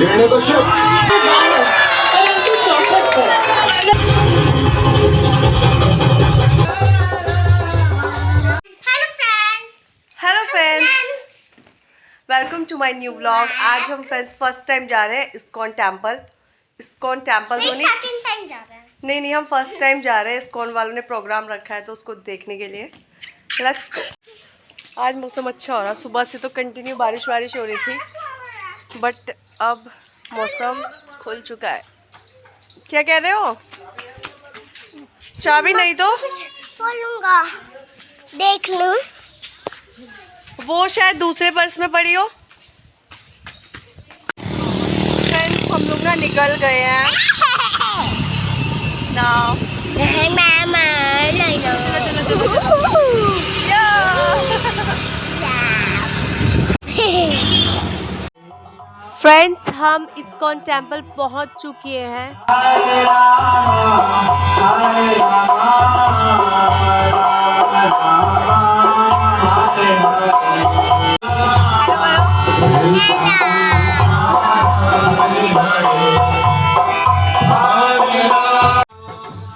Welcome to my new vlog. आज हम friends first time जा रहे हैं इस्कॉन टेम्पल तो नहीं, हम फर्स्ट टाइम जा रहे हैं। इस्कॉन वालों ने प्रोग्राम रखा है तो उसको देखने के लिए लेट्स गो। आज मौसम अच्छा हो रहा, सुबह से तो कंटिन्यू बारिश हो रही थी, बट अब मौसम खुल चुका है। क्या कह रहे हो? चाबी नहीं तो बोलूंगा, देख लो। वो शायद दूसरे पर्स में पड़ी हो। फ्रेंड्स हम लोग ना निकल गए हैं ना। फ्रेंड्स हम इस्कॉन टेम्पल पहुंच चुके हैं।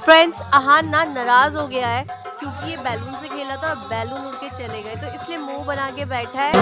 फ्रेंड्स अहान ना नाराज हो गया है क्योंकि ये बैलून से खेला था और बैलून उड़ के चले गए, तो इसलिए मुंह बना के बैठा है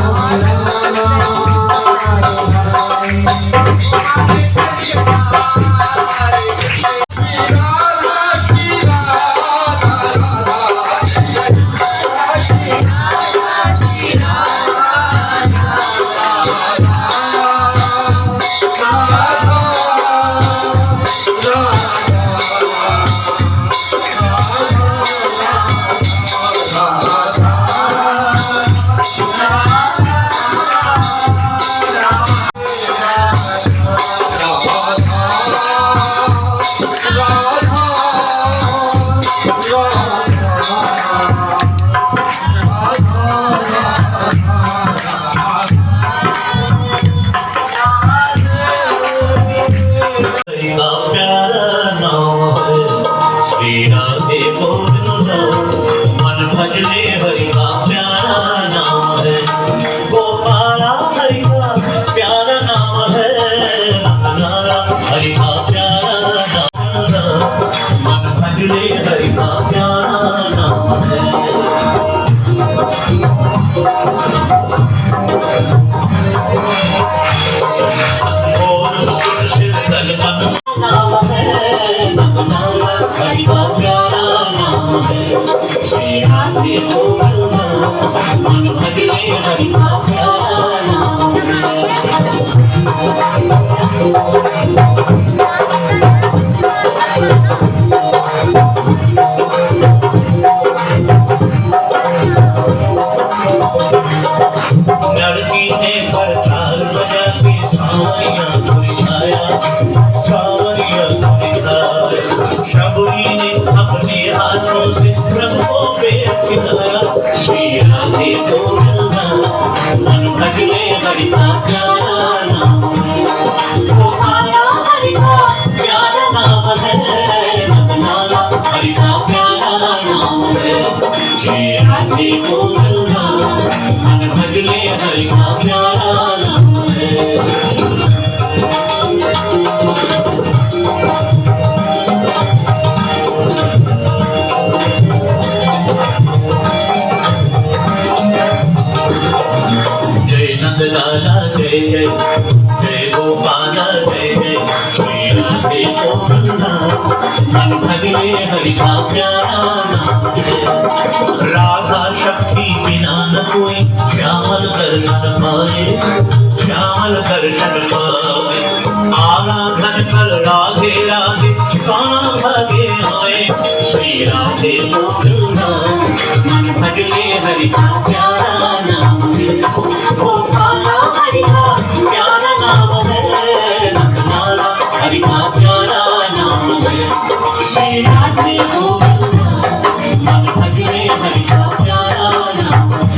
राधा शक्ति बिना न कोई श्यामल दर्शन पाए, श्यामल दर्शन पाए। आराधन कर राधे राधे काना भागे आए, श्री राधे बोलना मन भजले हरि का प्यारा नाम। ओ काना हरि का प्यारा नाम है, नंदलाला हरि का प्यारा नाम है। श्री राधे बोलना मन भजले हरि का प्यारा नाम है।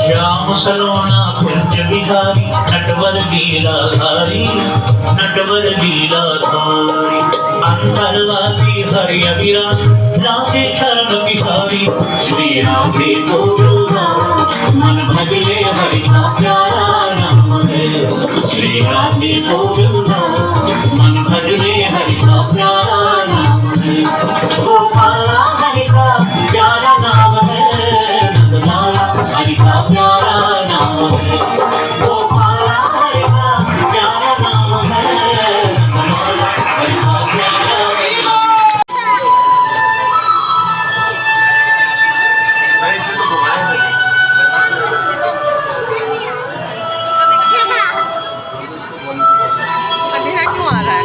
श्याम सलोना कुंज बिहारी नटवर लीलाधारी, नटवर लीलाधारी। हरवासी हरि अभिराम राधे शरण बिहारी श्री राधे गोविंद मन भजले हरि का प्यारा नाम है श्री राधे गोविंद मन भजले हरि का प्यारा नाम है गोपाला हरि का प्यारा नाम है नंदलाला हरि का प्यारा नाम है गोपाला हरि का प्यारा नाम है नंदलाला हरि का प्यारा अंधेरा क्यों आ रहा है?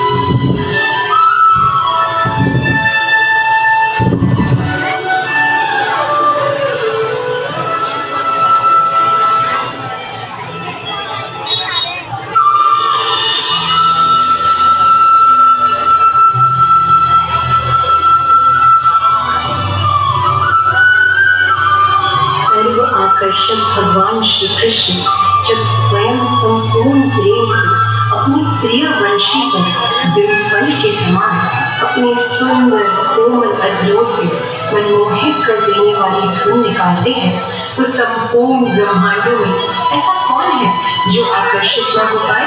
सर्व आकर्षक भगवान श्री कृष्ण जब स्वयं संपूर्ण प्रेम से अपनी प्रिय वंशी पर बिरफल के समान अपने सुंदर कोमल अधरों से मनमोहित कर देने वाली धुन निकालते हैं तो संपूर्ण ब्रह्मांडों में ऐसा कौन है जो आकर्षित न हो पाए।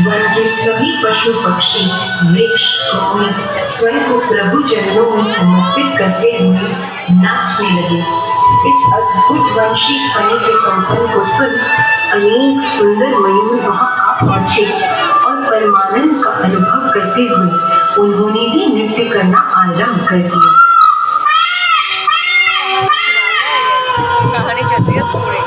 वन के सभी पशु पक्षी वृक्ष पौधे स्वयं को प्रभु चरणों में समर्पित करते हुए नाचने लगे। इस अद्भुत वंशी फने के कंपन को सुन अनेक सुंदर मयूर वहां आ पहुंचे और परमानंद का अनुभव करते हुए उन्होंने भी नृत्य करना आरंभ कर दिया। कहानी चल रही है, स्टोरी।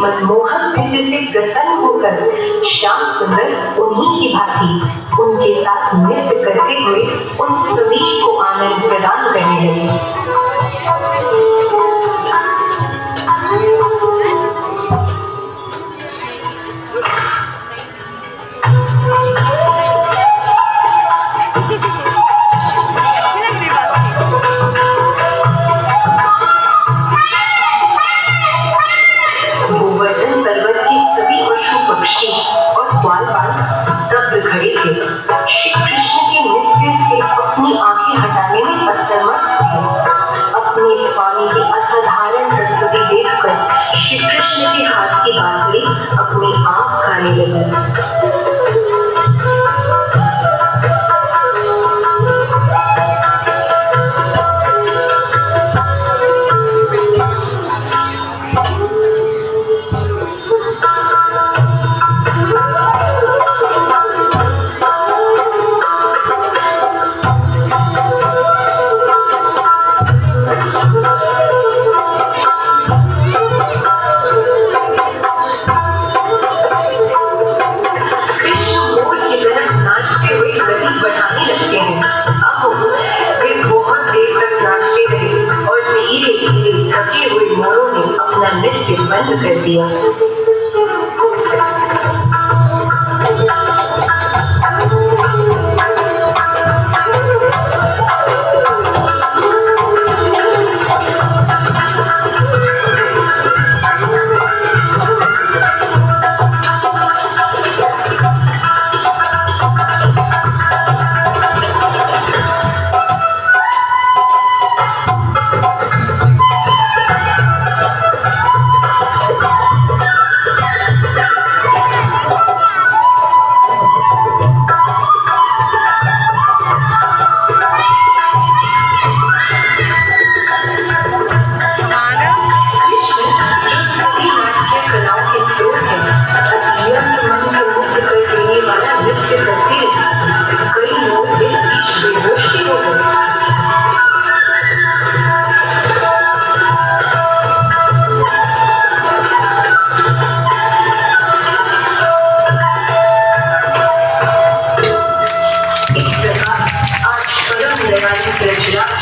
मनमोहक नृत्य से प्रसन्न होकर श्याम सुंदर उन्हीं की भांति उनके साथ नृत्य करते हुए उन सभी को आनंद प्रदान करने लगे। और ग्वाल बाल स्तब्ध खड़े थे। श्री कृष्ण के नृत्य से अपनी आंखें हटाने में असमर्थ थे। अपने स्वामी के के बंद कर दिया। हमारा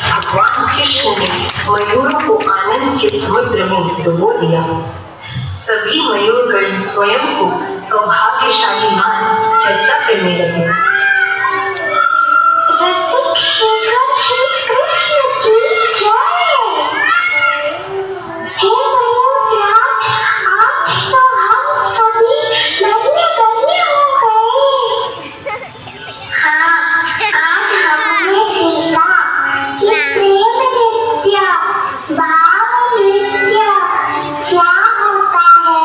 भगवान कृष्ण ने मयूरों को आनंद के समुद्र में डुबो दिया। सभी मयूरगण स्वयं को सौभाग्यशाली मान चर्चा करने लगे। रसिक शेखर श्री कृष्ण की जय। हे मयूरराज, आज तो हम सभी धन्य धन्य हो गए। हाँ, आज हमने सीखा कि प्रेम नृत्य, भाव नृत्य क्या होता है।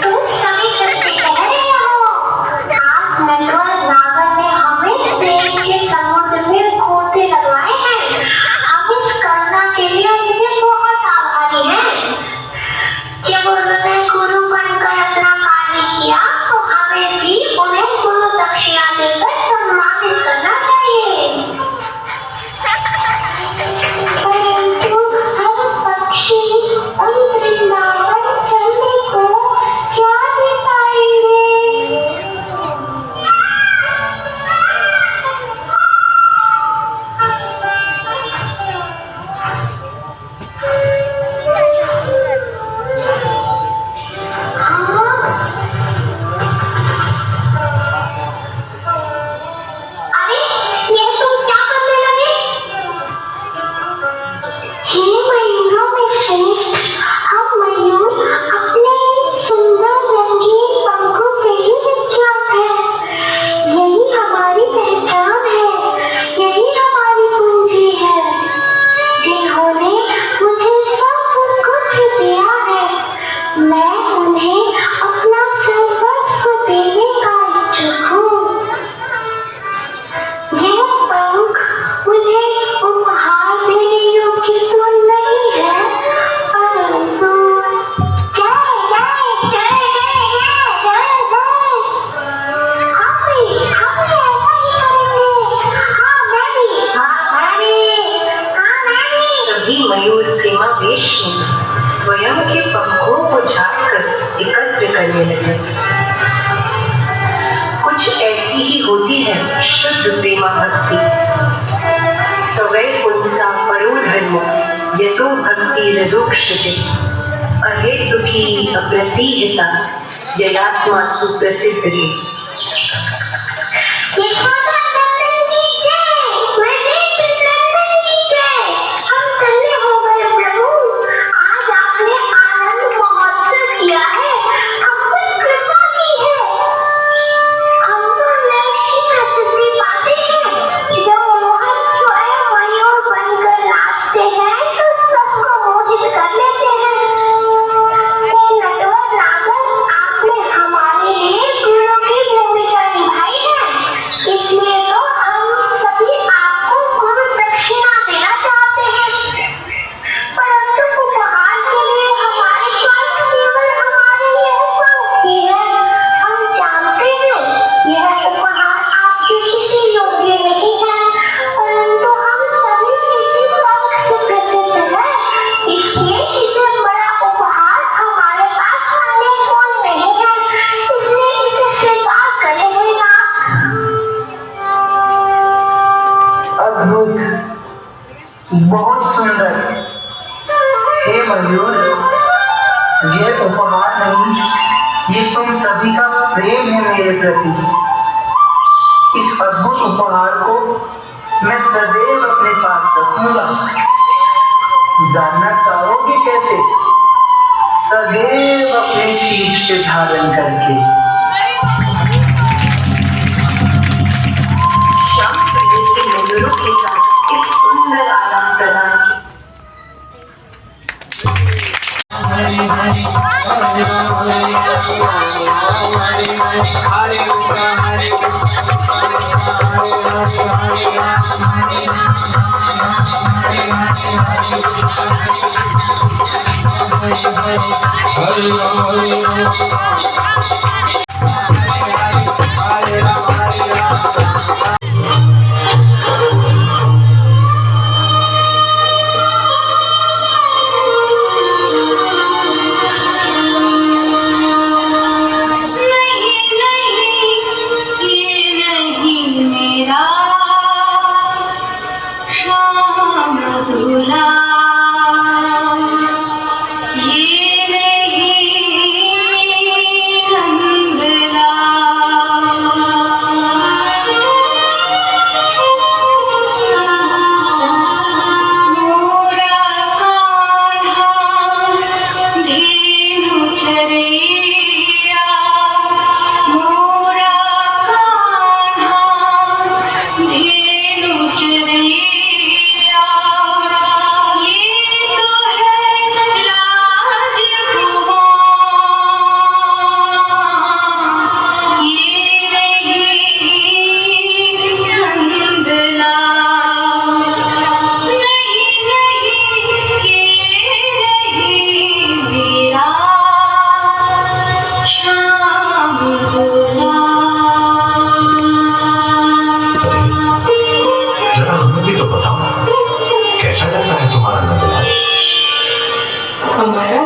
तुम सभी सत्य कह रहे हो। आज नटवर नागर ने हमें प्रेम के समुद्र में गोते लगवाए हैं। हम इस करुणा के लिए उनके बहुत आभारी हैं। जब उन्होंने गुरु बनकर अपना कार्य किया तो हमें भी उन्हें गुरु दक्षिणा देकर सम्मानित करना चाहिए। परंतु हम पक्षी उन वृंदावन चंद्र को क्या दे पाएंगे। अरे ये तुम क्या करने लगे। हे मयूरों में श्रेष्ठ, हम मयूर अपने इन सुंदर रंगीन पंखों से ही विख्यात हैं। यही हमारी पहचान है, यही हमारी पूंजी है। जिन्होंने मुझे सब कुछ दिया है, मैं उन्हें अपना सर्वस्व देने का इच्छुक हूँ। यह पंख उन्हें उपहार देने योग्य तो नहीं है, परंतु जय जय जय जय जय जय। हम भी ऐसा ही करेंगे। हाँ मैं भी, हाँ मैं भी। सभी मयूर प्रेमावेश में स्वयं के पंखों को झाड़कर एकत्र करने लगे। कुछ ऐसी ही होती है शुद्ध प्रेमा भक्ति। सवै पुंसा परो धर्म यतो भक्ति रदोक्षते अहेतुकी अप्रतिहता ययात्मा सुप्रसिद्धि। यशोदा नंदन की जय, ब्रजेंद्र नंदन की जय। हम धन्य हो गए प्रभु, आज आपने आनंद महोत्सव किया है, हम पर कृपा की है। हम तो नर्क की प्रसिद्धि पाते हैं। जब मोहन स्वयं मयूर बनकर नाचते हैं तो सबको मोहित कर लेते हैं। हे नटवर नागर, आपने हमारे लिए गुरु की हे मयूर, ये उपहार नहीं, ये तुम सभी का प्रेम है मेरे प्रति। इस अद्भुत उपहार को मैं सदैव अपने पास रखूंगा। जानना चाहोगे कैसे? सदैव अपने शीश पे धारण करके। श्याम सुंदर के मयूरों के साथ इस सुंदर आदान प्रदान की हमारा गाना है।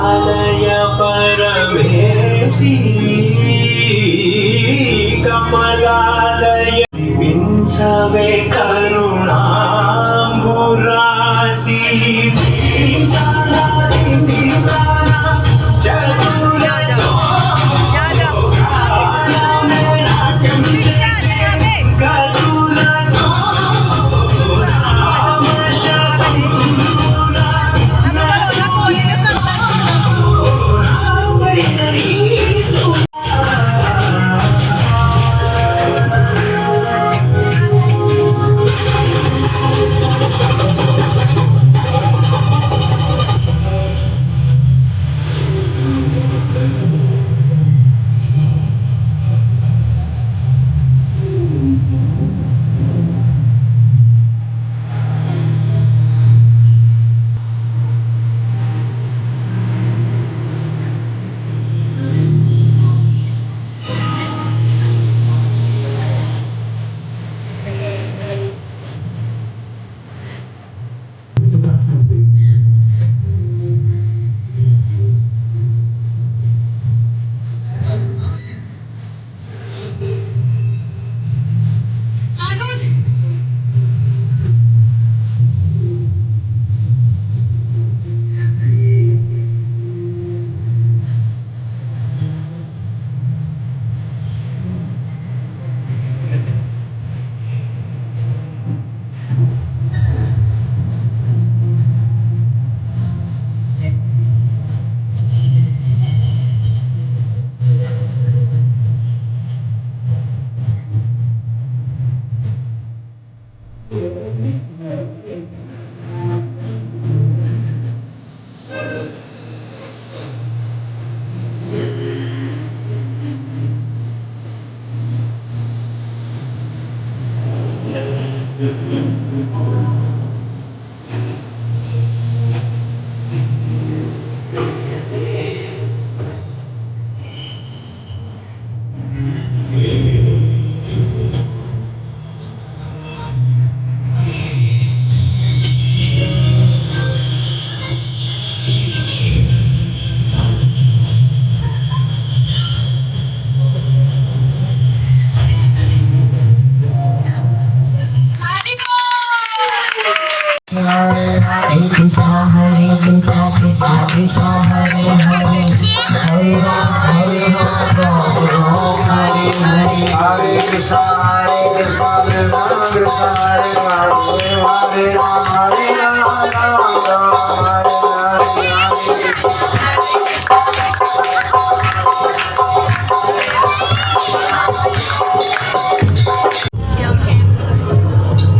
कमलालय परमेशी कमलालय विंसवे करुणाम्बुरासी दीनाना दीनाना जगुला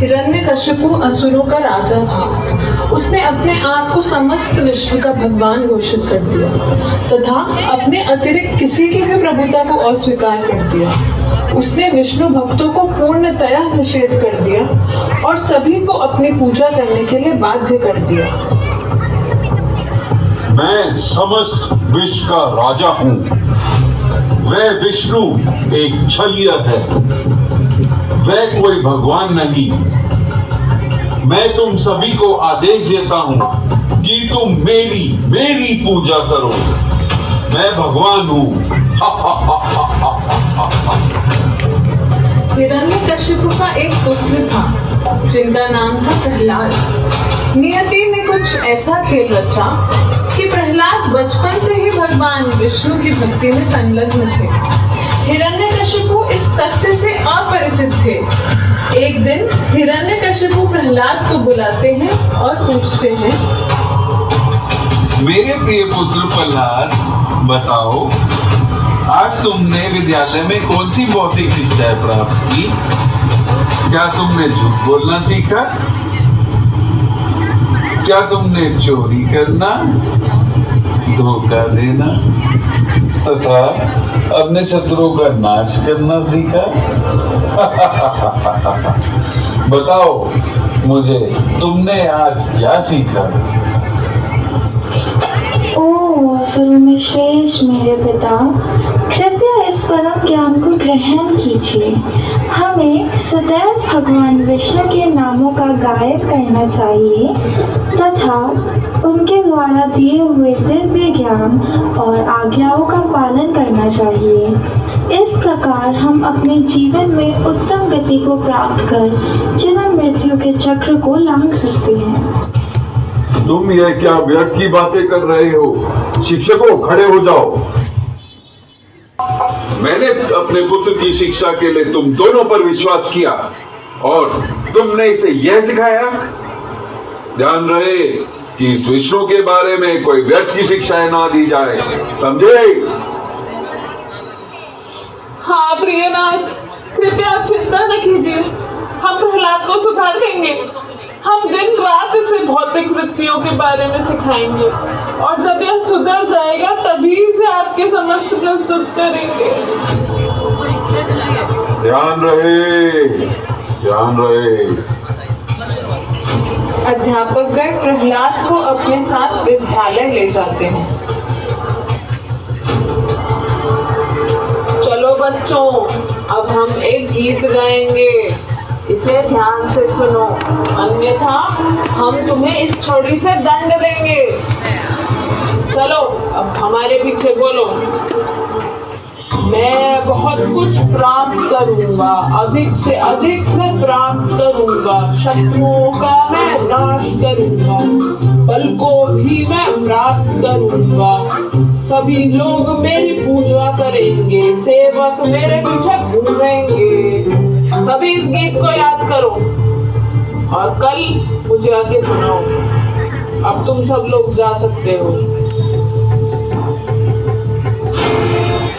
हिरण्यकशिपु असुरों का राजा था। उसने अपने आप को समस्त विश्व का भगवान घोषित कर दिया तथा अपने अतिरिक्त किसी की भी प्रभुता को अस्वीकार कर दिया। उसने विष्णु भक्तों को पूर्णतया निषेध कर दिया और सभी को अपनी पूजा करने के लिए बाध्य कर दिया। मैं समस्त विश्व का राजा हूँ। वह विष्णु एक छलिया है, वह कोई भगवान नहीं। मैं तुम सभी को आदेश देता हूँ कि तुम मेरी पूजा करो। मैं भगवान हूँ। हिरण्यकशिपु का एक पुत्र था जिनका नाम था प्रहलाद। नियति ने कुछ ऐसा खेल रचा कि प्रहलाद बचपन से ही भगवान विष्णु की भक्ति में संलग्न थे। हिरण्यकशिपु इस तथ्य से अपरिचित थे। एक दिन हिरण्यकशिपु प्रहलाद को बुलाते हैं और पूछते हैं, मेरे प्रिय पुत्र प्रहलाद, बताओ आज तुमने विद्यालय में कौन सी भौतिक शिक्षा प्राप्त की? क्या तुमने झूठ बोलना सीखा? क्या तुमने चोरी करना, धोखा देना तथा अपने शत्रुओं का नाश करना सीखा? बताओ मुझे, तुमने आज क्या सीखा? ओह असुरों में श्रेष्ठ मेरे पिता, कृपया इस परम ज्ञान को ग्रहण कीजिए। हमें सदैव भगवान विष्णु के नामों का गायब करना चाहिए तथा उनके द्वारा द्वारा दिए हुए दिव्य ज्ञान और आज्ञाओं का पालन करना चाहिए। इस प्रकार हम अपने जीवन में उत्तम गति को प्राप्त कर जन्म मृत्यु के चक्र को लांघ सकते हैं। तुम ये क्या व्यर्थ की बातें कर रहे हो? शिक्षकों, खड़े हो जाओ। मैंने अपने पुत्र की शिक्षा के लिए तुम दोनों पर विश्वास किया और तुमने इसे यह सिखाया। ध्यान रहे कि इस विष्णु के बारे में कोई व्यर्थ की शिक्षाएं ना दी जाए, समझे? हाँ प्रियनाथ, कृपया आप चिंता न कीजिए, हम प्रहलाद को सुधार देंगे। हम दिन रात इसे भौतिक वृत्तियों के बारे में सिखाएंगे और जब यह सुधर जाएगा तभी इसे आपके समस्त प्रस्तुत करेंगे। ध्यान रहे, ध्यान रहे। अध्यापकगण प्रहलाद को अपने साथ विद्यालय ले जाते हैं। चलो बच्चों, अब हम एक गीत गाएंगे, इसे ध्यान से सुनो, अन्यथा हम तुम्हें इस छोड़ी से दंड देंगे। चलो अब हमारे पीछे बोलो। मैं बहुत कुछ प्राप्त करूंगा, अधिक से अधिक मैं प्राप्त करूंगा, शत्रुओं का मैं नाश करूंगा, बल को भी मैं प्राप्त करूंगा, सभी लोग मेरी पूजा करेंगे, सेवक मेरे पीछे घूमेंगे। सभी इस गीत को याद करो और कल मुझे आके सुनाओ। अब तुम सब लोग जा सकते हो।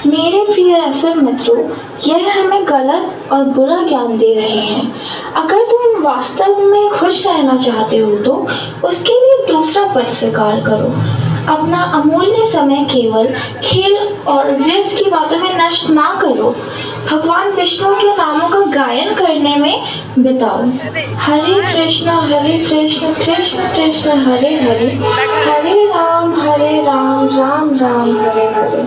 मेरे प्रिय असुर मित्रों, यह हमें गलत और बुरा ज्ञान दे रहे हैं। अगर तुम वास्तव में खुश रहना चाहते हो तो उसके लिए दूसरा पथ स्वीकार करो। अपना अमूल्य समय केवल खेल और व्यर्थ की बातों में नष्ट ना करो। भगवान विष्णु के नामों का गायन करने में बिताओ। हरे कृष्ण कृष्ण कृष्ण हरे हरे, हरे राम राम राम हरे हरे।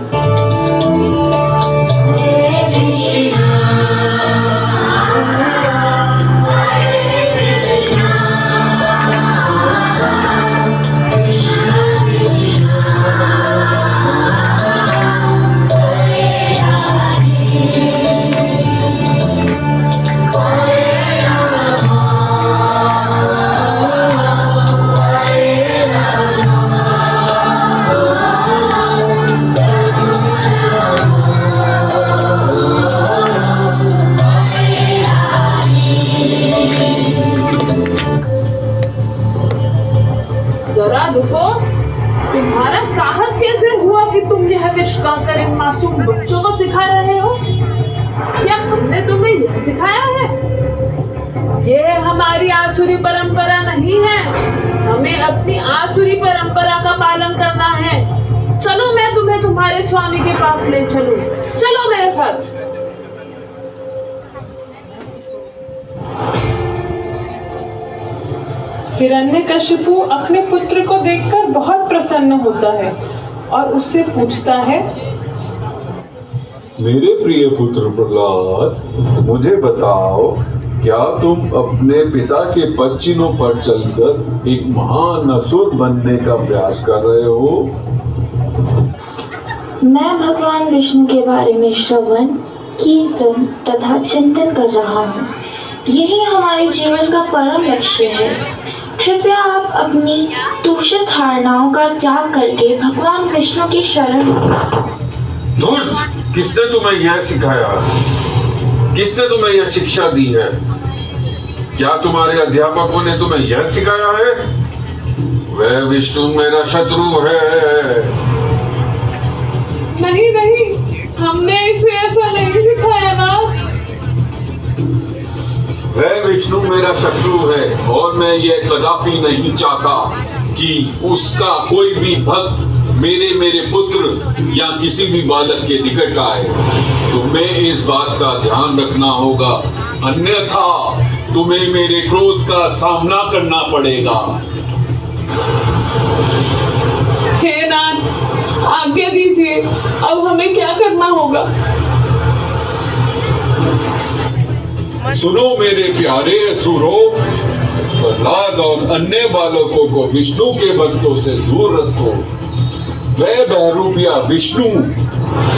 जरा रुको, तुम्हारा साहस कैसे हुआ कि तुम यह विष खाकर इन मासूम बच्चों को सिखा रहे हो? क्या हमने तुम्हें यह सिखाया है? यह हमारी आसुरी परंपरा नहीं है, हमें अपनी आसुरी परंपरा का पालन करना है। चलो मैं तुम्हें तुम्हारे स्वामी के पास ले चलूं, चलो मेरे साथ। हिरण्यकशिपु अपने पुत्र को देखकर बहुत प्रसन्न होता है और उससे पूछता है, मेरे प्रिय पुत्र प्रहलाद, मुझे बताओ, क्या तुम अपने पिता के पद चिन्हों पर चलकर एक महान असुर बनने का प्रयास कर रहे हो? मैं भगवान विष्णु के बारे में श्रवण, कीर्तन तथा चिंतन कर रहा हूँ। यही हमारे जीवन का परम लक्ष्य है। कृपया आप अपनी दूषित धारणाओं का त्याग करके भगवान विष्णु की शरण धूर्त, किसने तुम्हें यह सिखाया? किसने तुम्हें यह शिक्षा दी है? क्या तुम्हारे अध्यापकों ने तुम्हें यह सिखाया है? वह विष्णु मेरा शत्रु है। नहीं नहीं, हमने इसे ऐसा नहीं सिखाया नाथ। वह विष्णु मेरा शत्रु है और मैं ये कदापि नहीं चाहता कि उसका कोई भी भक्त मेरे पुत्र या किसी भी बालक के निकट आए। तुम्हें इस बात का ध्यान रखना होगा, अन्यथा तुम्हें मेरे क्रोध का सामना करना पड़ेगा। हे नाथ, आज्ञा दीजिए, अब हमें क्या करना होगा? सुनो मेरे प्यारे असुरों, प्रहलाद और अन्य बालकों को विष्णु के भक्तों से दूर रखो। वह बहरूपिया विष्णु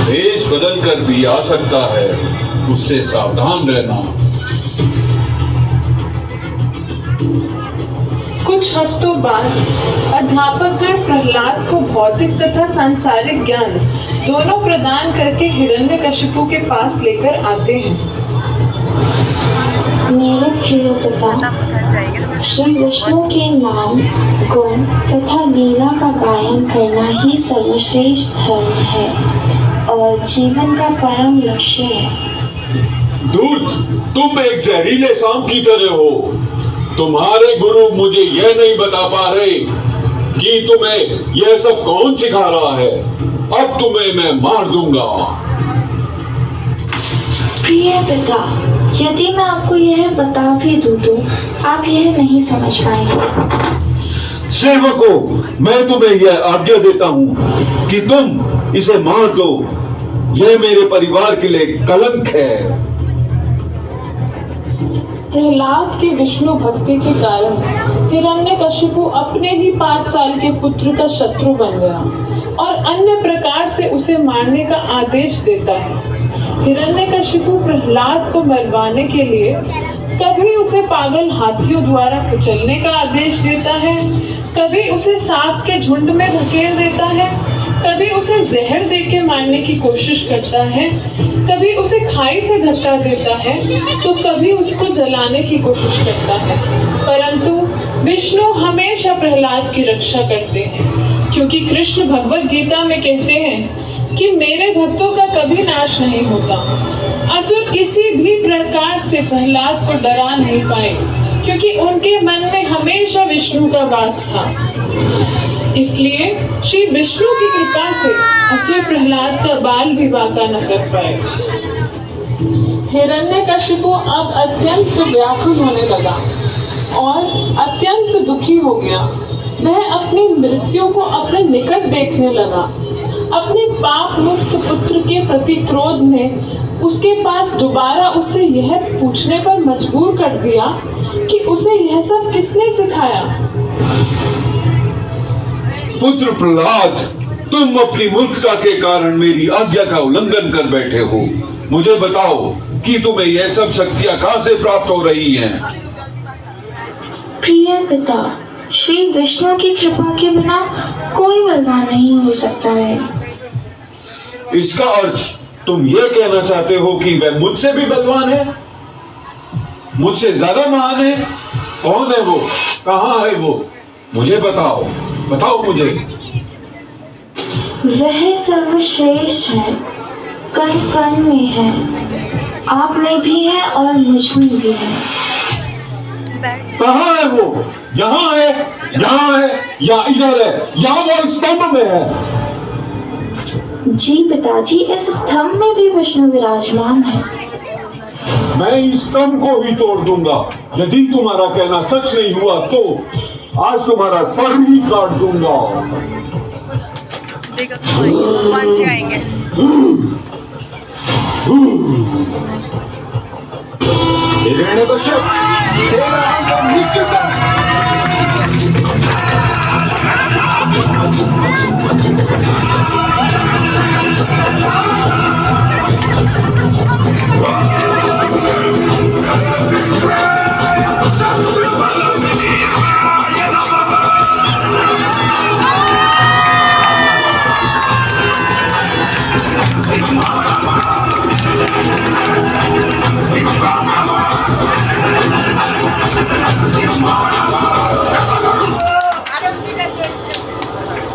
देश बदल कर भी आ सकता है, उससे सावधान रहना। कुछ हफ्तों बाद अध्यापकगण प्रहलाद को भौतिक तथा सांसारिक ज्ञान दोनों प्रदान करके हिरण्यकशिपु के पास लेकर आते हैं। मेरे प्रिय पिता, श्री विष्णु के नाम, गुण तथा लीला का गायन करना ही सर्वश्रेष्ठ धर्म है और जीवन का परम लक्ष्य है। दूत, तुम एक जहरीले सांप की तरह हो। तुम्हारे गुरु मुझे यह नहीं बता पा रहे कि तुम्हें यह सब कौन सिखा रहा है। अब तुम्हें मैं मार दूंगा। प्रिय पिता, यदि मैं आपको यह बता भी दूं तो आप यह नहीं समझ पाएंगे। सेवकों, मैं तुम्हें यह आज्ञा देता हूँ कि तुम इसे मार दो। यह मेरे परिवार के लिए कलंक है। प्रहलाद की विष्णु भक्ति के कारण हिरण्यकशिपु अपने ही 5 साल के पुत्र का शत्रु बन गया और अन्य प्रकार से उसे मारने का आदेश देता है। हिरण्यकशिपु प्रहलाद को मरवाने के लिए कभी उसे पागल हाथियों द्वारा कुचलने का आदेश देता है, कभी उसे सांप के झुंड में धकेल देता है, कभी उसे जहर देके मारने की कोशिश करता है, कभी उसे खाई से धक्का देता है तो कभी उसको जलाने की कोशिश करता है। परंतु विष्णु हमेशा प्रहलाद की रक्षा करते हैं, क्योंकि कृष्ण भगवत गीता में कहते हैं कि मेरे भक्तों का कभी नाश नहीं होता। असुर किसी भी प्रकार से प्रहलाद को डरा नहीं पाए, क्योंकि उनके मन में हमेशा विष्णु का वास था। इसलिए श्री विष्णु की कृपा से असुर प्रहलाद का बाल भी बांका न कर पाए। हिरण्यकशिपु अब अत्यंत व्याकुल होने लगा और अत्यंत दुखी हो गया। वह अपनी मृत्यु को अपने निकट देखने लगा। अपने पाप मुक्त पुत्र के प्रति क्रोध ने उसके पास दोबारा उससे यह पूछने पर मजबूर कर दिया कि उसे यह सब किसने सिखाया। पुत्र प्रहलाद, तुम अपनी मूर्खता के कारण मेरी आज्ञा का उल्लंघन कर बैठे हो। मुझे बताओ कि तुम्हें यह सब शक्तियां कहां से प्राप्त हो रही हैं? प्रिय पिता, श्री विष्णु की कृपा के बिना कोई बलवान नहीं हो सकता है। इसका अर्थ तुम ये कहना चाहते हो कि वह मुझसे भी बलवान है, मुझसे ज्यादा महान है? कौन है वो? कहाँ है वो? मुझे बताओ, बताओ मुझे। वह सर्वश्रेष्ठ है, कण कण में है, आप में भी है और मुझ में भी है। कहाँ है वो? यहाँ है, यहाँ है या इधर है, या वो स्तंभ में है? जी पिताजी, इस स्तंभ में भी विष्णु विराजमान है। मैं इस स्तंभ को ही तोड़ दूंगा। यदि तुम्हारा कहना सच नहीं हुआ तो आज तुम्हारा सर ही काट दूंगा। देखो भगवान जी आएंगे। हिरण्यकश्यप, तेरा अंत निश्चित है।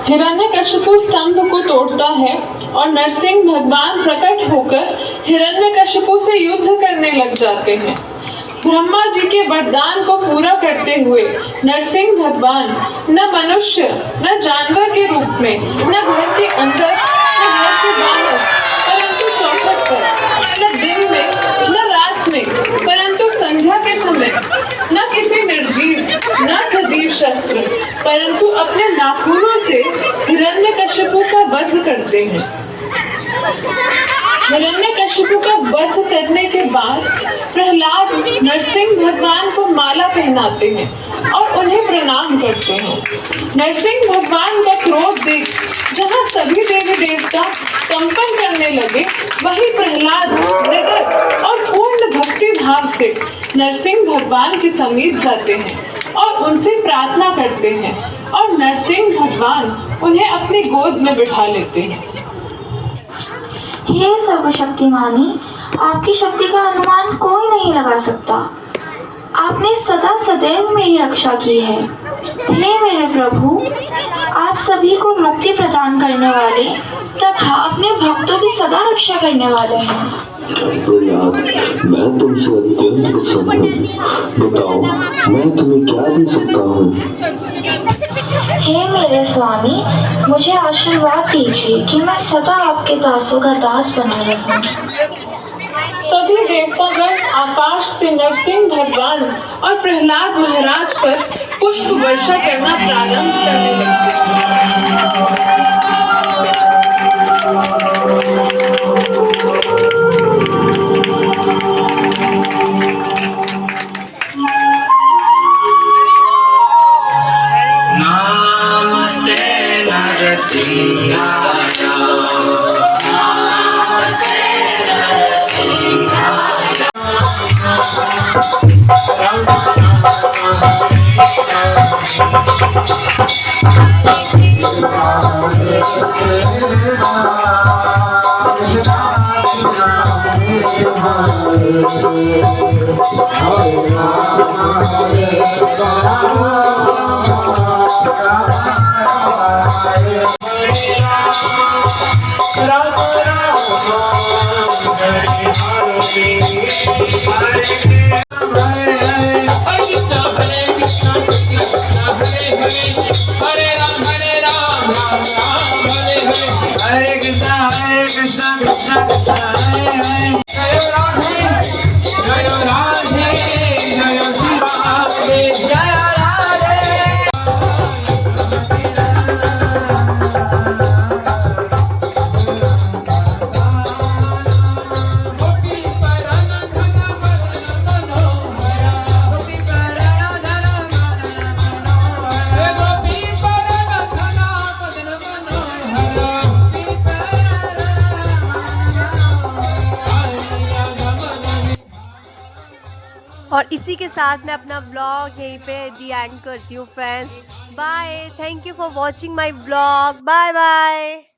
हिरण्यकशिपु स्तंभ को तोड़ता है और नरसिंह भगवान प्रकट होकर हिरण्यकशिपु से युद्ध करने लग जाते हैं। ब्रह्मा जी के वरदान को पूरा करते हुए नरसिंह भगवान न मनुष्य न जानवर के रूप में, न घर के अंदर न घर के बाहर, परंतु चौखट पर, न दिन में न रात में, परंतु संध्या के समय, न किसी निर्जीव न सजीव शस्त्र, परंतु अपने नाखूनों से हिरण्यकशिपु का वध करते हैं। हिरण्यकशिपु का वध करने के बाद प्रहलाद नरसिंह भगवान को माला पहनाते हैं और उन्हें प्रणाम करते हैं। नरसिंह भगवान का क्रोध देख जहाँ सभी देवी देवता कंपन करने लगे, वहीं प्रहलाद निडर और पूर्ण भक्ति भाव से नरसिंह भगवान के समीप जाते हैं और उनसे प्रार्थना करते हैं और नरसिंह भगवान उन्हें अपनी गोद में बिठा लेते हैं। हे सर्वशक्तिमानी, आपकी शक्ति का अनुमान कोई नहीं लगा सकता। आपने सदा सदैव मेरी रक्षा की है। हे मेरे प्रभु, आप सभी को मुक्ति प्रदान करने वाले तथा अपने भक्तों की सदा रक्षा करने वाले हैं। प्रहलाद, मैं तुमसे अत्यंत प्रसन्न हूँ। बताओ, मैं तुम्हें क्या दे सकता हूँ? हे मेरे स्वामी, मुझे आशीर्वाद दीजिए कि मैं सदा आपके दासों का दास बना रहूं। सभी देवतागण आकाश से नरसिंह भगवान और प्रहलाद महाराज पर पुष्प वर्षा करना प्रारंभ करने लगते हैं। नमस्ते नरसिंहाय, नमस्ते नरसिंहाय। Hare Ram, Ram Ram, Hare Hare, Hare Krishna, Krishna Krishna, Hare Hare. Jai Radhe, Jai Radhe, Jai Shri Radhe, Jai Radhe. और इसी के साथ मैं अपना व्लॉग यहीं पे दी एंड करती हूँ friends. Bye, thank you for watching my vlog. Bye bye.